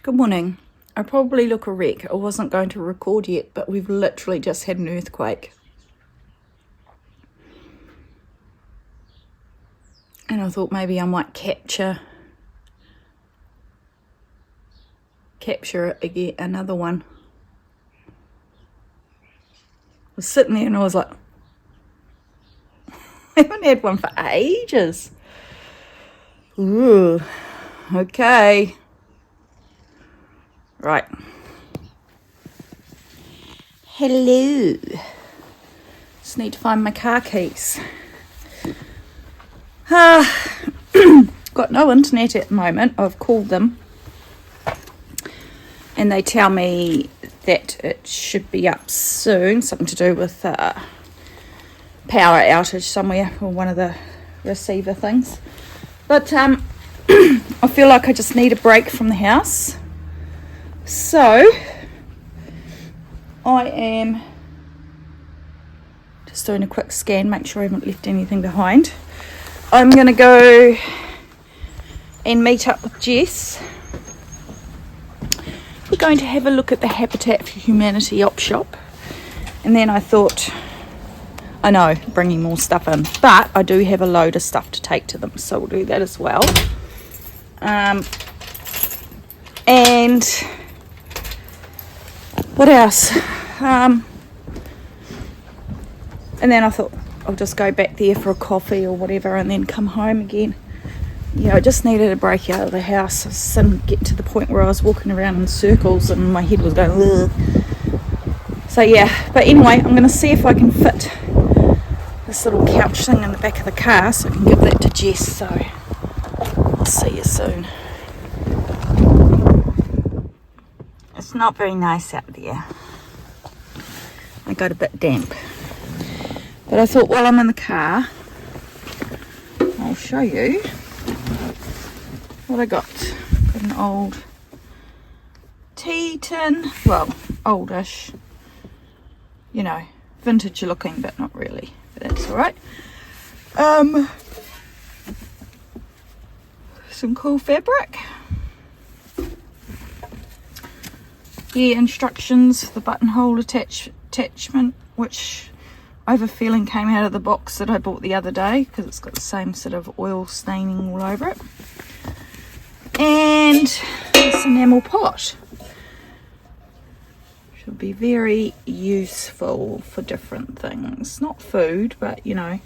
Good morning. I probably look a wreck. I wasn't going to record yet, but we've literally just had an earthquake. And I thought maybe I might capture it again, another one. I was sitting there and I was like, I haven't had one for ages. Ooh, okay. Right. Hello. Just need to find my car keys. Got no internet at the moment. I've called them and they tell me that it should be up soon. Something to do with power outage somewhere, or one of the receiver things. But I feel like I just need a break from the house. So I am just doing a quick scan, make sure I haven't left anything behind. I'm going to go and meet up with Jess. We're going to have a look at the Habitat for Humanity op shop. And then I thought, I know, bringing more stuff in, but I do have a load of stuff to take to them, so we'll do that as well. And what else? And then I thought I'll just go back there for a coffee or whatever and then come home again. Yeah, I just needed a break out of the house. I just didn't get to the point where I was walking around in circles and my head was going, ugh. So yeah, but anyway, I'm going to see if I can fit this little couch thing in the back of the car so I can give that to Jess. So I'll see you soon. It's not very nice out there. I got a bit damp. But I thought while I'm in the car, I'll show you what I got. Got an old tea tin, well, oldish, you know, vintage looking, but not really, but that's alright. Some cool fabric. Yeah, instructions for the buttonhole attachment, which I have a feeling came out of the box that I bought the other day because it's got the same sort of oil staining all over it. And this enamel pot should be very useful for different things. Not food, but you know,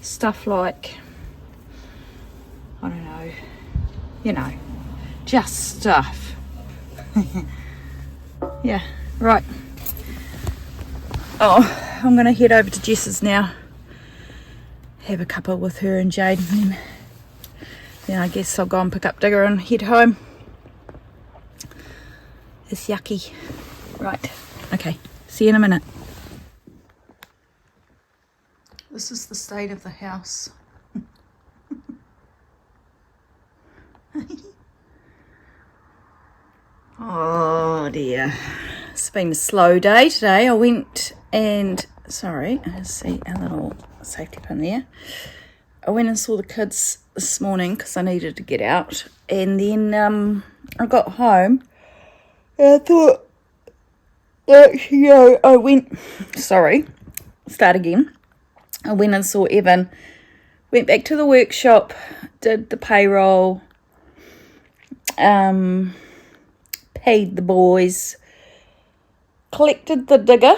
stuff like, I don't know, you know, just stuff. Yeah, right. Oh, I'm going to head over to Jess's now, have a cuppa with her and Jade, and then I guess I'll go and pick up Digger and head home. It's yucky. Right, okay, see you in a minute. This is the state of the house. Oh dear, it's been a slow day today. I went and, sorry, I see a little safety pin there. I went and saw the kids this morning because I needed to get out, and then I got home and I thought, actually, I went, sorry, start again. I went and saw Evan, went back to the workshop, did the payroll, paid the boys, collected the digger,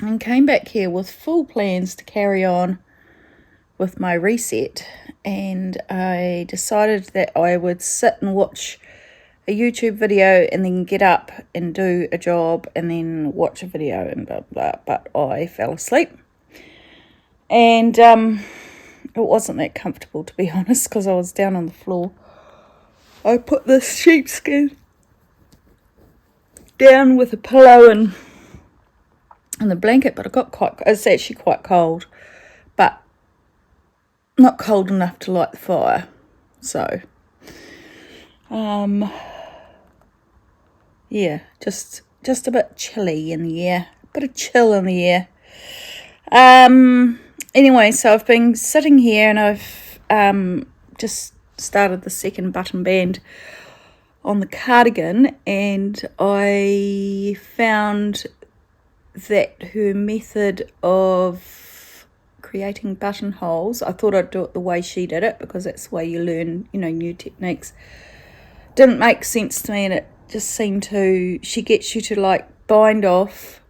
and came back here with full plans to carry on with my reset. And I decided that I would sit and watch a YouTube video and then get up and do a job and then watch a video and blah blah, but I fell asleep. And it wasn't that comfortable, to be honest, because I was down on the floor. I put this sheepskin down with a pillow and the blanket, but it's actually quite cold, but not cold enough to light the fire. So, yeah, just a bit chilly in the air, a bit of chill in the air. Anyway, so I've been sitting here and I've just started the second button band on the cardigan, and I found that her method of creating buttonholes, I thought I'd do it the way she did it because that's the way you learn, new techniques, didn't make sense to me, and it just seemed to, she gets you to like bind off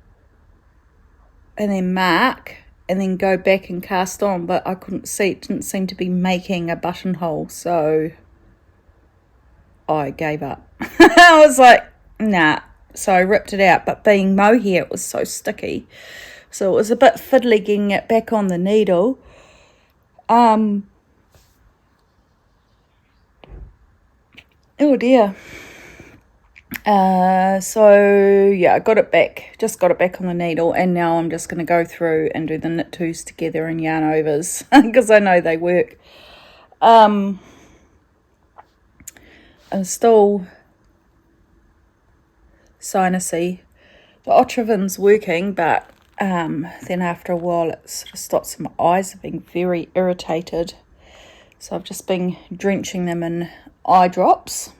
and then mark and then go back and cast on, but I couldn't see, it didn't seem to be making a buttonhole, so I gave up. I was like, nah. So I ripped it out, but being mohair, it was so sticky. So it was a bit fiddly getting it back on the needle. Oh dear. So yeah, I got it back, just got it back on the needle, and now I'm just going to go through and do the knit twos together and yarn overs because I know they work. I'm still sinusy. The Otrivin's working, but then after a while it sort of stops my eyes being very irritated. So I've just been drenching them in eye drops.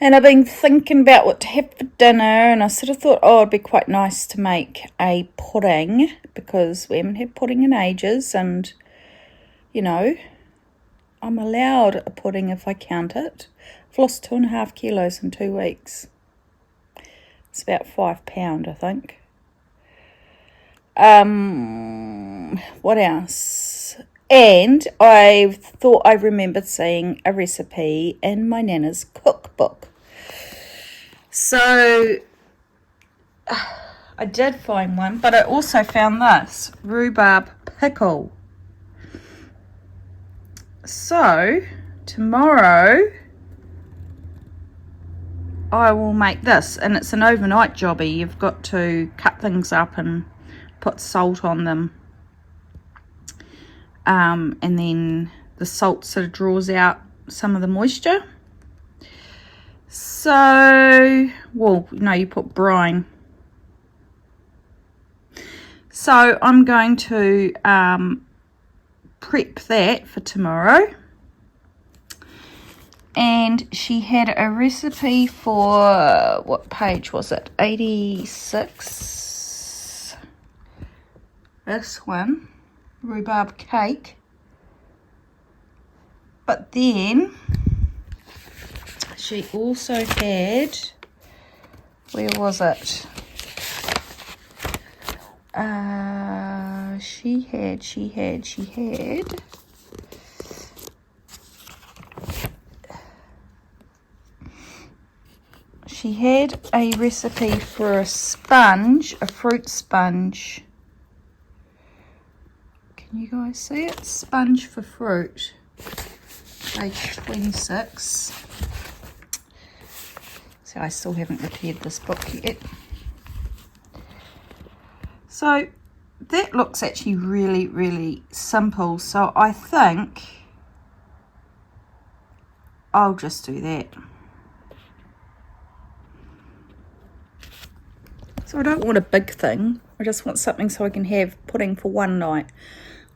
And I've been thinking about what to have for dinner, and I sort of thought, it'd be quite nice to make a pudding because we haven't had pudding in ages, and, I'm allowed a pudding if I count it. I've lost 2.5 kilos in 2 weeks. It's about £5, I think. What else? And I thought I remembered seeing a recipe in my Nana's cookbook. So I did find one, but I also found this rhubarb pickle. So tomorrow I will make this, and it's an overnight jobby. You've got to cut things up and put salt on them, and then the salt sort of draws out some of the moisture. So, you put brine. So I'm going to prep that for tomorrow. And she had a recipe for, what page was it? 86. This one, rhubarb cake. But then she also had, where was it? She had a recipe for a sponge, a fruit sponge. Can you guys see it? Sponge for fruit. Page 26. So I still haven't repaired this book yet. So that looks actually really, really simple. So I think I'll just do that. So I don't want a big thing. I just want something so I can have pudding for one night.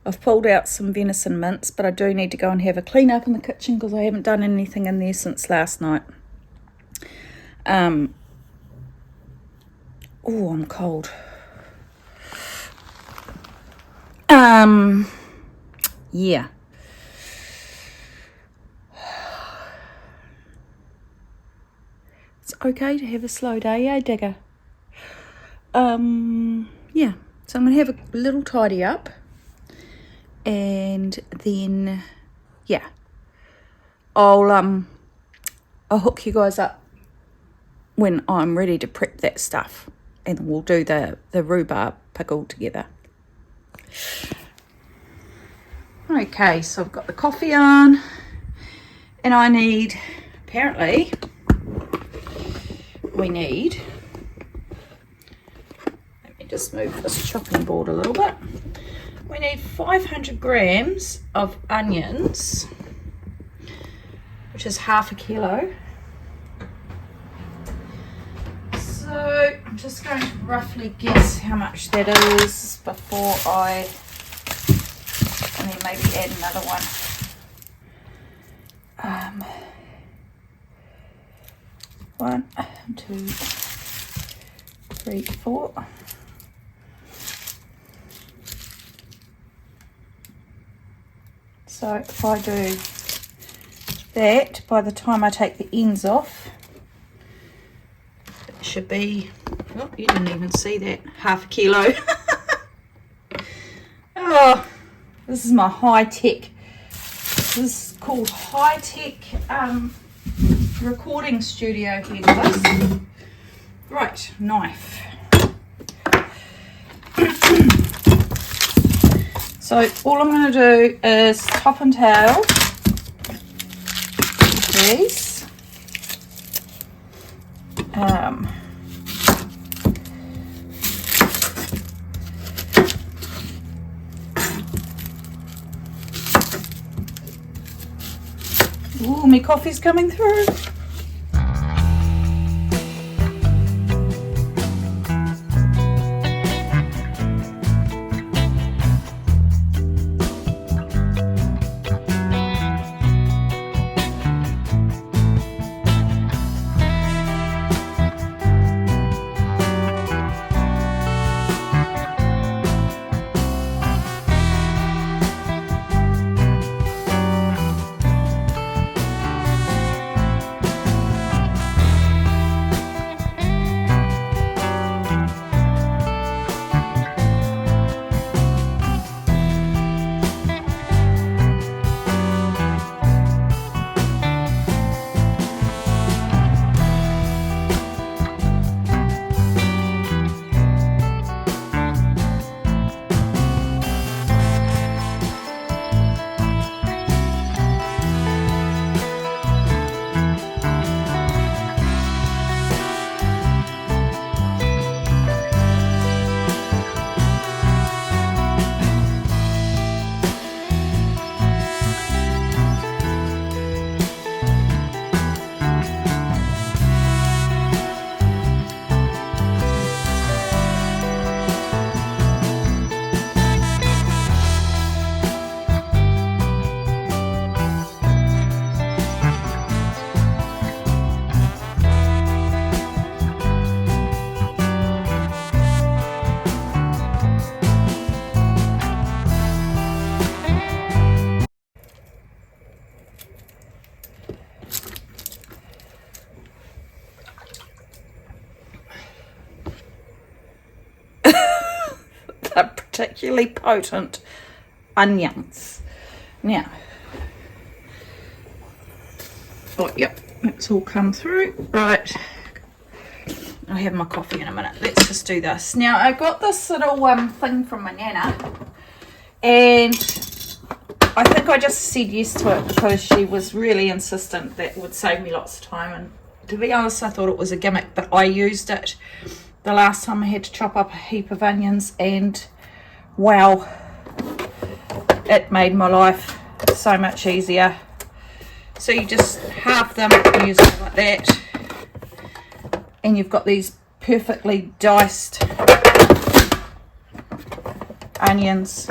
I've pulled out some venison mince, but I do need to go and have a clean up in the kitchen because I haven't done anything in there since last night. Oh, I'm cold. Yeah. It's okay to have a slow day, eh, Digger? Yeah. So I'm going to have a little tidy up. And then, yeah. I'll hook you guys up when I'm ready to prep that stuff. And we'll do the rhubarb pickle together. Okay, so I've got the coffee on, and I need, apparently, we need, let me just move this chopping board a little bit. We need 500 grams of onions, which is half a kilo. So I'm just going to roughly guess how much that is before and then maybe add another one. 1, 2, 3, 4. So if I do that, by the time I take the ends off, it should be, oh, you didn't even see that, half a kilo. Oh, this is my high-tech, this is called high-tech recording studio here, guys. Right, knife. So all I'm going to do is top and tail these. Ooh, my coffee's coming through. They're particularly potent onions. Now, oh, yep, it's all come through. Right, I'll have my coffee in a minute. Let's just do this. Now, I got this little thing from my nana, and I think I just said yes to it because she was really insistent that it would save me lots of time. And to be honest, I thought it was a gimmick, but I used it the last time I had to chop up a heap of onions, and wow, it made my life so much easier. So you just halve them, use it like that, and you've got these perfectly diced onions.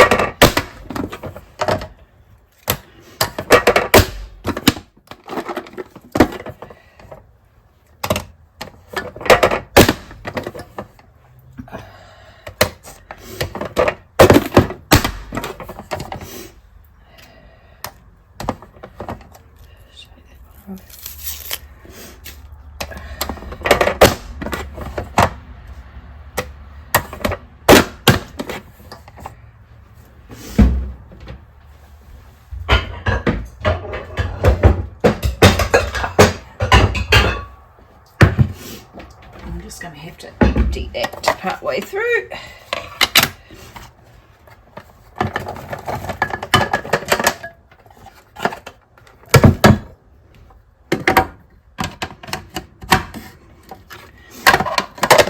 I'm just going to have to empty that part way through.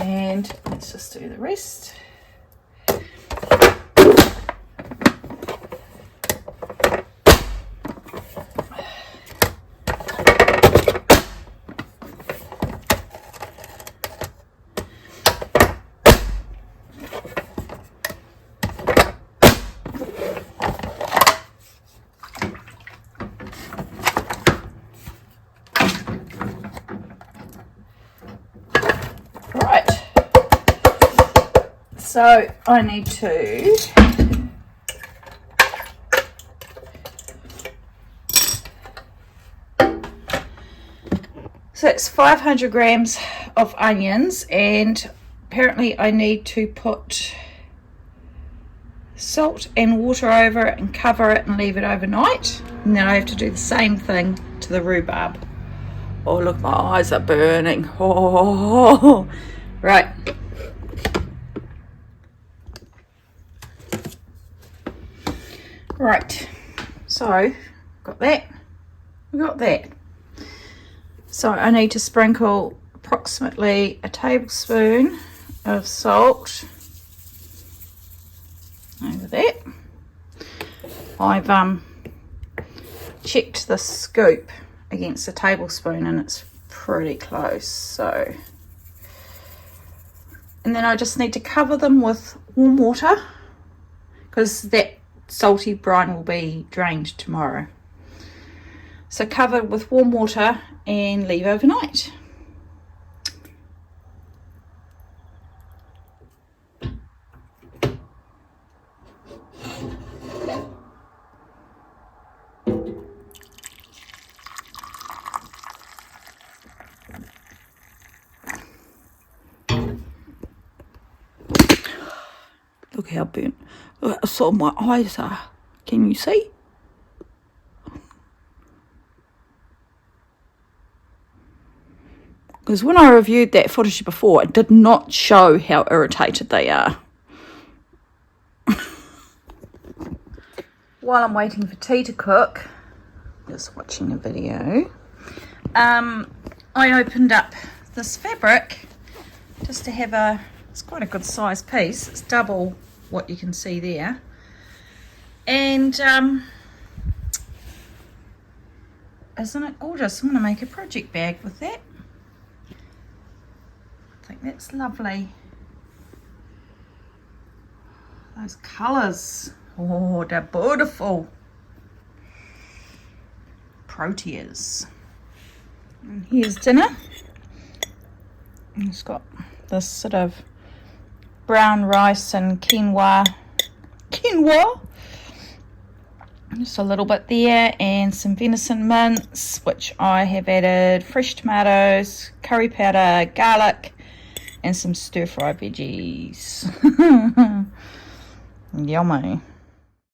And let's just do the rest. So I need to so it's 500 grams of onions, and apparently I need to put salt and water over it and cover it and leave it overnight. And then I have to do the same thing to the rhubarb. Oh look, my eyes are burning. Oh, right. Right, so got that, we got that. So I need to sprinkle approximately a tablespoon of salt over that. I've checked the scoop against a tablespoon and it's pretty close. So, and then I just need to cover them with warm water because that salty brine will be drained tomorrow. So cover with warm water and leave overnight. Look how burnt. Look how sore my eyes are. Can you see? Because when I reviewed that footage before, it did not show how irritated they are. While I'm waiting for tea to cook, just watching a video, I opened up this fabric just to have a, it's quite a good size piece. It's double what you can see there. And isn't it gorgeous? I'm going to make a project bag with that. I think that's lovely. Those colours, oh, they're beautiful. Proteas. And here's dinner. It's got this sort of brown rice and quinoa. Just a little bit there, and some venison mince, which I have added fresh tomatoes, curry powder, garlic, and some stir-fry veggies. Yummy.